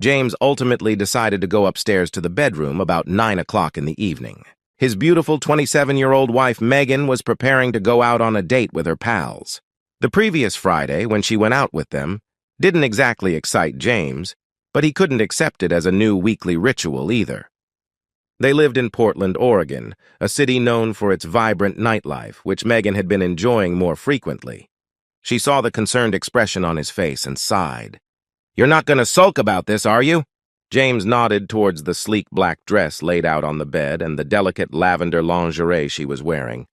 James ultimately decided to go upstairs to the bedroom about 9 o'clock in the evening. His beautiful 27-year-old wife Megan was preparing to go out on a date with her pals. The previous Friday, when she went out with them, didn't exactly excite James, but he couldn't accept it as a new weekly ritual either. They lived in Portland, Oregon, a city known for its vibrant nightlife, which Megan had been enjoying more frequently. She saw the concerned expression on his face and sighed. "You're not going to sulk about this, are you?" James nodded towards the sleek black dress laid out on the bed and the delicate lavender lingerie she was wearing.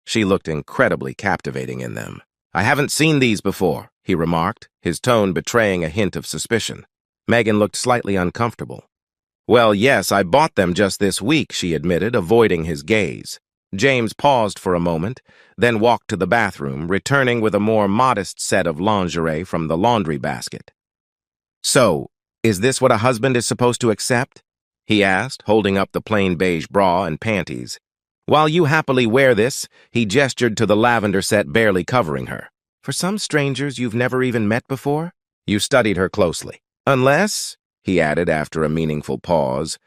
She looked incredibly captivating in them. "I haven't seen these before," he remarked, his tone betraying a hint of suspicion. Megan looked slightly uncomfortable. "Well, yes, I bought them just this week," she admitted, avoiding his gaze. James paused for a moment, then walked to the bathroom, returning with a more modest set of lingerie from the laundry basket. "So, is this what a husband is supposed to accept?" he asked, holding up the plain beige bra and panties. "While you happily wear this," he gestured to the lavender set barely covering her. "For some strangers you've never even met before?" You studied her closely. "Unless," he added after a meaningful pause,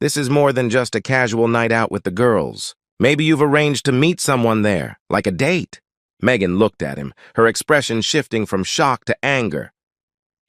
"this is more than just a casual night out with the girls. Maybe you've arranged to meet someone there, like a date." Megan looked at him, her expression shifting from shock to anger.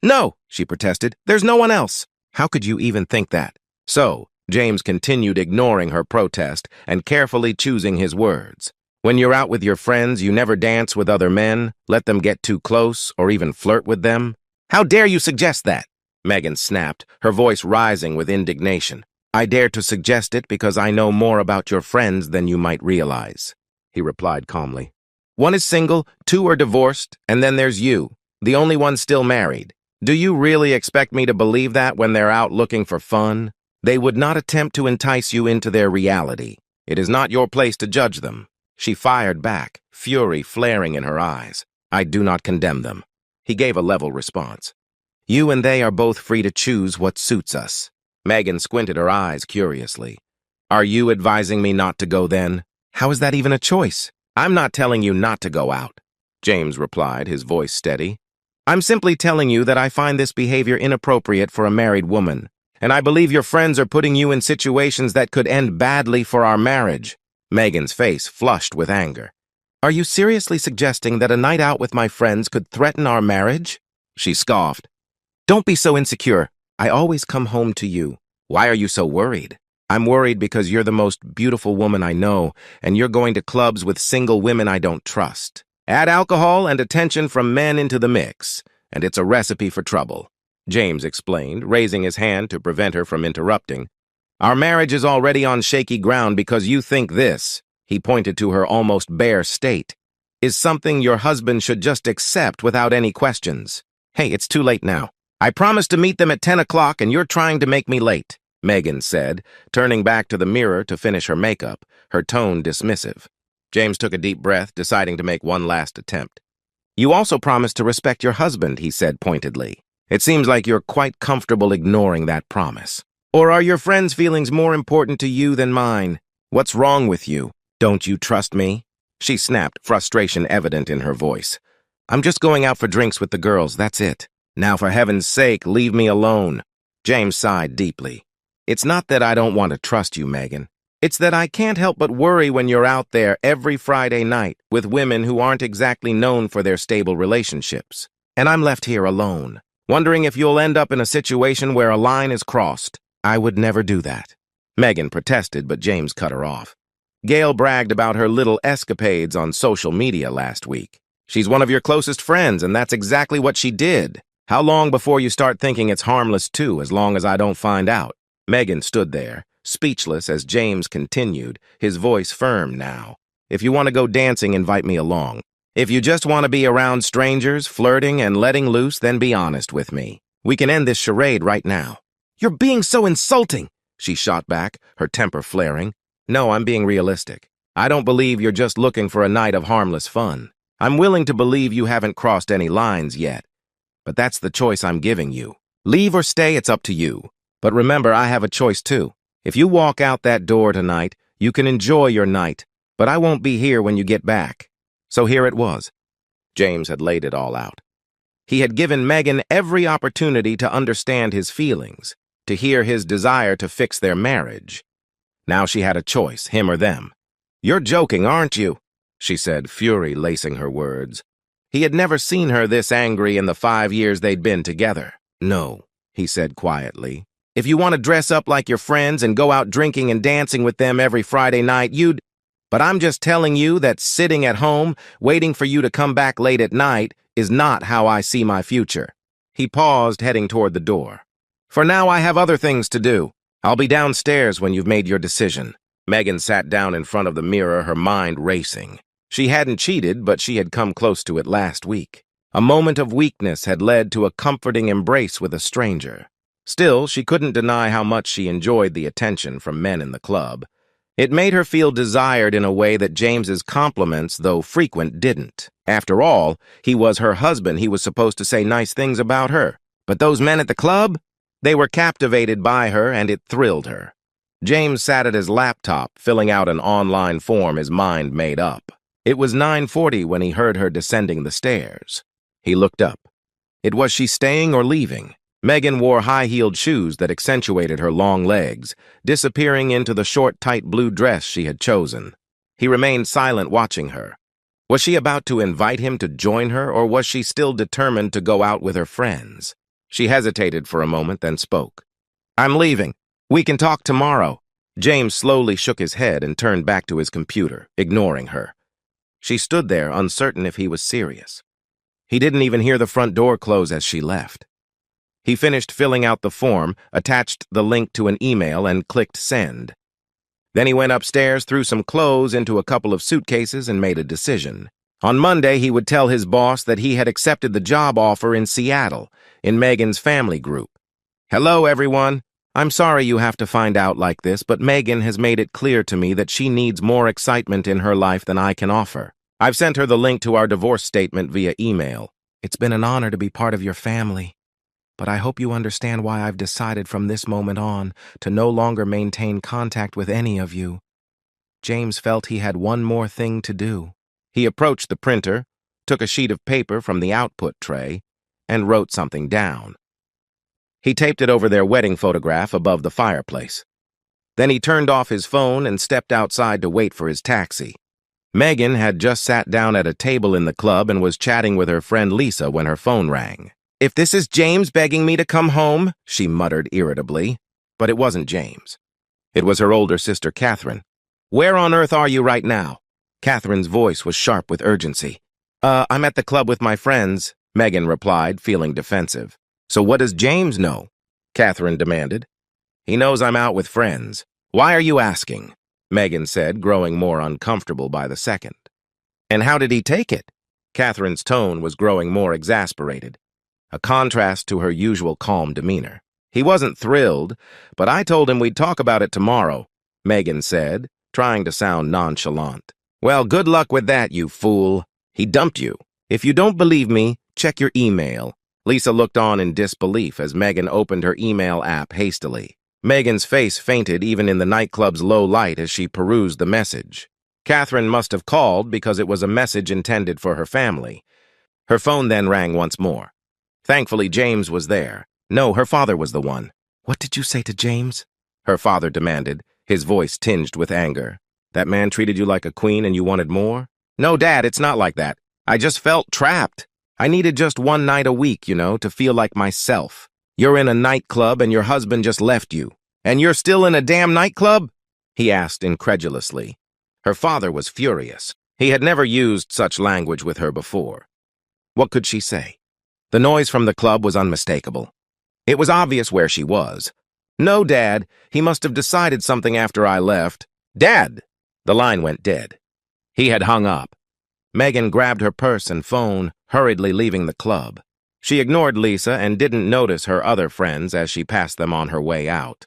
"No," she protested, "there's no one else." "How could you even think that?" "So," James continued, ignoring her protest and carefully choosing his words. "When you're out with your friends, you never dance with other men, let them get too close, or even flirt with them?" "How dare you suggest that?" Megan snapped, her voice rising with indignation. "I dare to suggest it because I know more about your friends than you might realize," he replied calmly. "One is single, two are divorced, and then there's you, the only one still married. Do you really expect me to believe that when they're out looking for fun? They would not attempt to entice you into their reality. It is not your place to judge them." She fired back, fury flaring in her eyes. "I do not condemn them." He gave a level response. "You and they are both free to choose what suits us." Megan squinted her eyes curiously. "Are you advising me not to go then?" "How is that even a choice?" "I'm not telling you not to go out," James replied, his voice steady. "I'm simply telling you that I find this behavior inappropriate for a married woman, and I believe your friends are putting you in situations that could end badly for our marriage." Megan's face flushed with anger. "Are you seriously suggesting that a night out with my friends could threaten our marriage?" She scoffed. "Don't be so insecure. I always come home to you. Why are you so worried?" "I'm worried because you're the most beautiful woman I know, and you're going to clubs with single women I don't trust. Add alcohol and attention from men into the mix, and it's a recipe for trouble," James explained, raising his hand to prevent her from interrupting. "Our marriage is already on shaky ground because you think this," he pointed to her almost bare state, "is something your husband should just accept without any questions. Hey, it's too late now. I promised to meet them at 10 o'clock and you're trying to make me late," Megan said, turning back to the mirror to finish her makeup, her tone dismissive. James took a deep breath, deciding to make one last attempt. "You also promised to respect your husband," he said pointedly. "It seems like you're quite comfortable ignoring that promise. Or are your friends' feelings more important to you than mine? What's wrong with you? Don't you trust me?" She snapped, frustration evident in her voice. "I'm just going out for drinks with the girls, that's it. Now, for heaven's sake, leave me alone." James sighed deeply. "It's not that I don't want to trust you, Megan. It's that I can't help but worry when you're out there every Friday night with women who aren't exactly known for their stable relationships. And I'm left here alone, wondering if you'll end up in a situation where a line is crossed. I would never do that." Megan protested, but James cut her off. "Gail bragged about her little escapades on social media last week. She's one of your closest friends, and that's exactly what she did. How long before you start thinking it's harmless too, as long as I don't find out?" Megan stood there, speechless as James continued, his voice firm now. "If you want to go dancing, invite me along. If you just want to be around strangers, flirting and letting loose, then be honest with me. We can end this charade right now." "You're being so insulting," she shot back, her temper flaring. "No, I'm being realistic. I don't believe you're just looking for a night of harmless fun. I'm willing to believe you haven't crossed any lines yet. But that's the choice I'm giving you. Leave or stay, it's up to you. But remember, I have a choice too. If you walk out that door tonight, you can enjoy your night, but I won't be here when you get back." So here it was. James had laid it all out. He had given Megan every opportunity to understand his feelings, to hear his desire to fix their marriage. Now she had a choice, him or them. "You're joking, aren't you?" she said, fury lacing her words. He had never seen her this angry in the 5 years they'd been together. "No," he said quietly. "If you want to dress up like your friends and go out drinking and dancing with them every Friday night, you'd... But I'm just telling you that sitting at home, waiting for you to come back late at night, is not how I see my future." He paused, heading toward the door. "For now, I have other things to do. I'll be downstairs when you've made your decision." Megan sat down in front of the mirror, her mind racing. She hadn't cheated, but she had come close to it last week. A moment of weakness had led to a comforting embrace with a stranger. Still, she couldn't deny how much she enjoyed the attention from men in the club. It made her feel desired in a way that James's compliments, though frequent, didn't. After all, he was her husband. He was supposed to say nice things about her. But those men at the club? They were captivated by her, and it thrilled her. James sat at his laptop, filling out an online form his mind made up. It was 9:40 when he heard her descending the stairs. He looked up. Was she staying or leaving? Megan wore high-heeled shoes that accentuated her long legs, disappearing into the short, tight blue dress she had chosen. He remained silent, watching her. Was she about to invite him to join her, or was she still determined to go out with her friends? She hesitated for a moment, then spoke. "I'm leaving. We can talk tomorrow." James slowly shook his head and turned back to his computer, ignoring her. She stood there, uncertain if he was serious. He didn't even hear the front door close as she left. He finished filling out the form, attached the link to an email, and clicked send. Then he went upstairs, threw some clothes into a couple of suitcases, and made a decision. On Monday, he would tell his boss that he had accepted the job offer in Seattle, in Megan's family group. "Hello, everyone. I'm sorry you have to find out like this, but Megan has made it clear to me that she needs more excitement in her life than I can offer. I've sent her the link to our divorce statement via email. It's been an honor to be part of your family, but I hope you understand why I've decided from this moment on to no longer maintain contact with any of you." James felt he had one more thing to do. He approached the printer, took a sheet of paper from the output tray, and wrote something down. He taped it over their wedding photograph above the fireplace. Then he turned off his phone and stepped outside to wait for his taxi. Megan had just sat down at a table in the club and was chatting with her friend Lisa when her phone rang. "If this is James begging me to come home," she muttered irritably. But it wasn't James. It was her older sister, Catherine. "Where on earth are you right now?" Catherine's voice was sharp with urgency. I'm at the club with my friends," Megan replied, feeling defensive. "So what does James know?" Catherine demanded. "He knows I'm out with friends. Why are you asking?" Megan said, growing more uncomfortable by the second. "And how did he take it?" Catherine's tone was growing more exasperated, a contrast to her usual calm demeanor. "He wasn't thrilled, but I told him we'd talk about it tomorrow," Megan said, trying to sound nonchalant. "Well, good luck with that, you fool. He dumped you. If you don't believe me, check your email." Lisa looked on in disbelief as Megan opened her email app hastily. Megan's face fainted even in the nightclub's low light as she perused the message. Catherine must have called because it was a message intended for her family. Her phone then rang once more. Thankfully, James was there. No, her father was the one. "What did you say to James?" her father demanded, his voice tinged with anger. "That man treated you like a queen and you wanted more?" "No, Dad, it's not like that. I just felt trapped. I needed just one night a week, to feel like myself. You're in a nightclub and your husband just left you. And you're still in a damn nightclub?" he asked incredulously. Her father was furious. He had never used such language with her before. What could she say? The noise from the club was unmistakable. It was obvious where she was. "No, Dad, he must have decided something after I left." "Dad!" The line went dead. He had hung up. Megan grabbed her purse and phone, hurriedly leaving the club. She ignored Lisa and didn't notice her other friends as she passed them on her way out.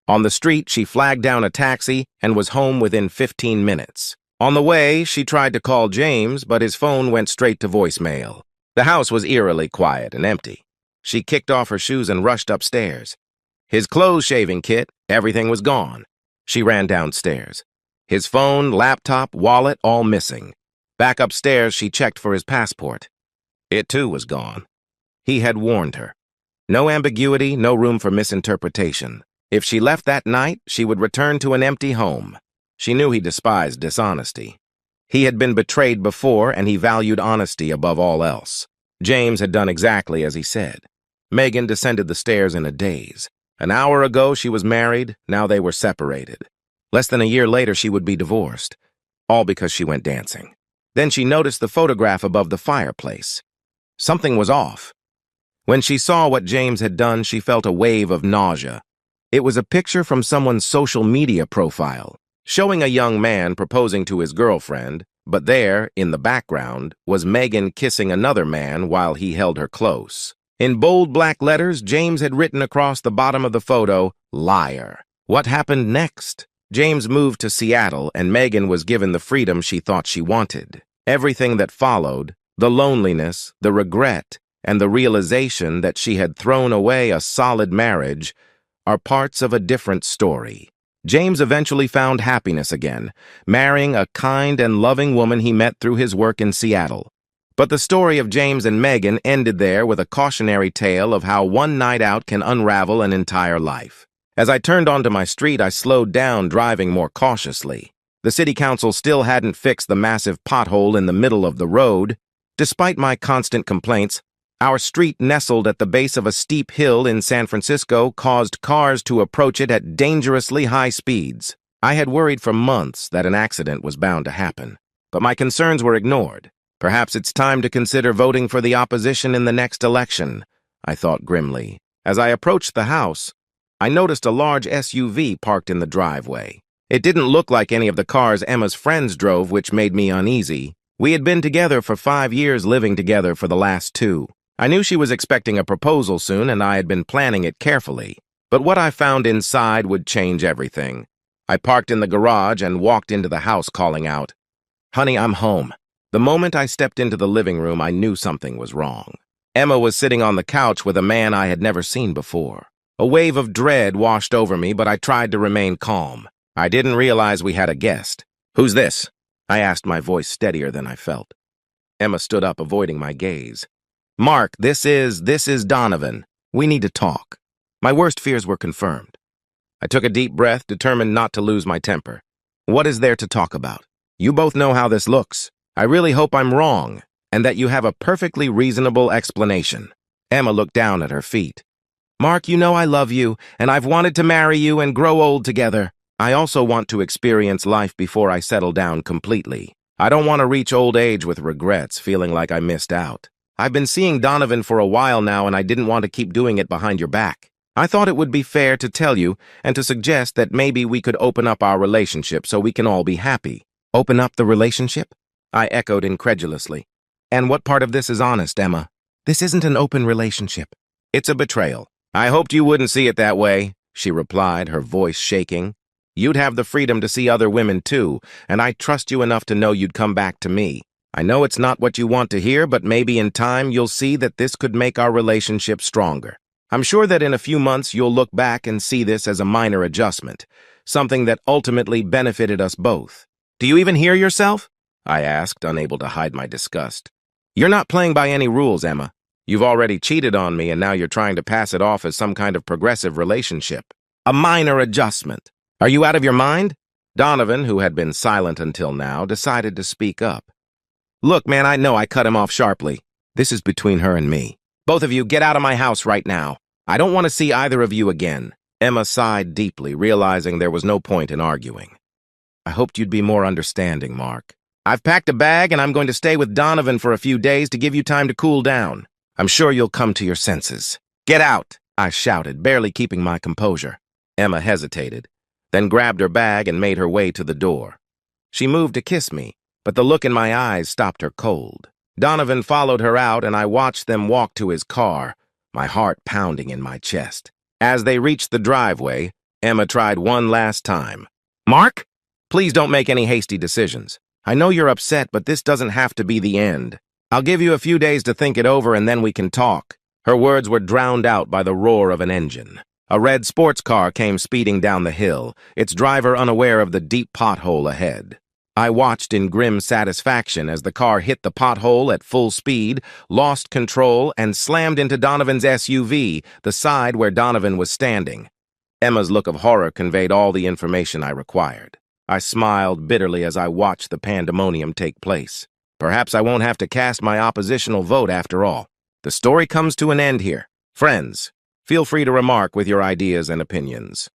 On the street, she flagged down a taxi and was home within 15 minutes. On the way, she tried to call James, but his phone went straight to voicemail. The house was eerily quiet and empty. She kicked off her shoes and rushed upstairs. His clothes-shaving kit, everything was gone. She ran downstairs. His phone, laptop, wallet, all missing. Back upstairs, she checked for his passport. It too was gone. He had warned her. No ambiguity, no room for misinterpretation. If she left that night, she would return to an empty home. She knew he despised dishonesty. He had been betrayed before, and he valued honesty above all else. James had done exactly as he said. Megan descended the stairs in a daze. An hour ago, she was married. Now they were separated. Less than a year later, she would be divorced. All because she went dancing. Then she noticed the photograph above the fireplace. Something was off. When she saw what James had done, she felt a wave of nausea. It was a picture from someone's social media profile, showing a young man proposing to his girlfriend, but there, in the background, was Megan kissing another man while he held her close. In bold black letters, James had written across the bottom of the photo, "Liar." What happened next? James moved to Seattle, and Megan was given the freedom she thought she wanted. Everything that followed, the loneliness, the regret, and the realization that she had thrown away a solid marriage, are parts of a different story. James eventually found happiness again, marrying a kind and loving woman he met through his work in Seattle. But the story of James and Megan ended there with a cautionary tale of how one night out can unravel an entire life. As I turned onto my street, I slowed down, driving more cautiously. The city council still hadn't fixed the massive pothole in the middle of the road. Despite my constant complaints, our street, nestled at the base of a steep hill in San Francisco, caused cars to approach it at dangerously high speeds. I had worried for months that an accident was bound to happen, but my concerns were ignored. Perhaps it's time to consider voting for the opposition in the next election, I thought grimly. As I approached the house, I noticed a large SUV parked in the driveway. It didn't look like any of the cars Emma's friends drove, which made me uneasy. We had been together for 5 years, living together for the last 2. I knew she was expecting a proposal soon, and I had been planning it carefully. But what I found inside would change everything. I parked in the garage and walked into the house, calling out, "Honey, I'm home." The moment I stepped into the living room, I knew something was wrong. Emma was sitting on the couch with a man I had never seen before. A wave of dread washed over me, but I tried to remain calm. I didn't realize we had a guest. "Who's this?" I asked, my voice steadier than I felt. Emma stood up, avoiding my gaze. "Mark, this is Donovan. We need to talk." My worst fears were confirmed. I took a deep breath, determined not to lose my temper. "What is there to talk about? You both know how this looks. I really hope I'm wrong, and that you have a perfectly reasonable explanation." Emma looked down at her feet. "Mark, you know I love you, and I've wanted to marry you and grow old together. I also want to experience life before I settle down completely. I don't want to reach old age with regrets, feeling like I missed out. I've been seeing Donovan for a while now, and I didn't want to keep doing it behind your back. I thought it would be fair to tell you and to suggest that maybe we could open up our relationship so we can all be happy." "Open up the relationship?" I echoed incredulously. "And what part of this is honest, Emma? This isn't an open relationship. It's a betrayal." "I hoped you wouldn't see it that way," she replied, her voice shaking. "You'd have the freedom to see other women too, and I trust you enough to know you'd come back to me. I know it's not what you want to hear, but maybe in time you'll see that this could make our relationship stronger. I'm sure that in a few months you'll look back and see this as a minor adjustment, something that ultimately benefited us both." "Do you even hear yourself?" I asked, unable to hide my disgust. "You're not playing by any rules, Emma. You've already cheated on me, and now you're trying to pass it off as some kind of progressive relationship. A minor adjustment. Are you out of your mind?" Donovan, who had been silent until now, decided to speak up. "Look, man, I know I cut him off sharply. This is between her and me. Both of you get out of my house right now. I don't want to see either of you again." Emma sighed deeply, realizing there was no point in arguing. "I hoped you'd be more understanding, Mark. I've packed a bag, and I'm going to stay with Donovan for a few days to give you time to cool down. I'm sure you'll come to your senses." "Get out!" I shouted, barely keeping my composure. Emma hesitated, then grabbed her bag and made her way to the door. She moved to kiss me, but the look in my eyes stopped her cold. Donovan followed her out, and I watched them walk to his car, my heart pounding in my chest. As they reached the driveway, Emma tried one last time. "Mark, please don't make any hasty decisions. I know you're upset, but this doesn't have to be the end. I'll give you a few days to think it over, and then we can talk." Her words were drowned out by the roar of an engine. A red sports car came speeding down the hill, its driver unaware of the deep pothole ahead. I watched in grim satisfaction as the car hit the pothole at full speed, lost control, and slammed into Donovan's SUV, the side where Donovan was standing. Emma's look of horror conveyed all the information I required. I smiled bitterly as I watched the pandemonium take place. Perhaps I won't have to cast my oppositional vote after all. The story comes to an end here. Friends, feel free to remark with your ideas and opinions.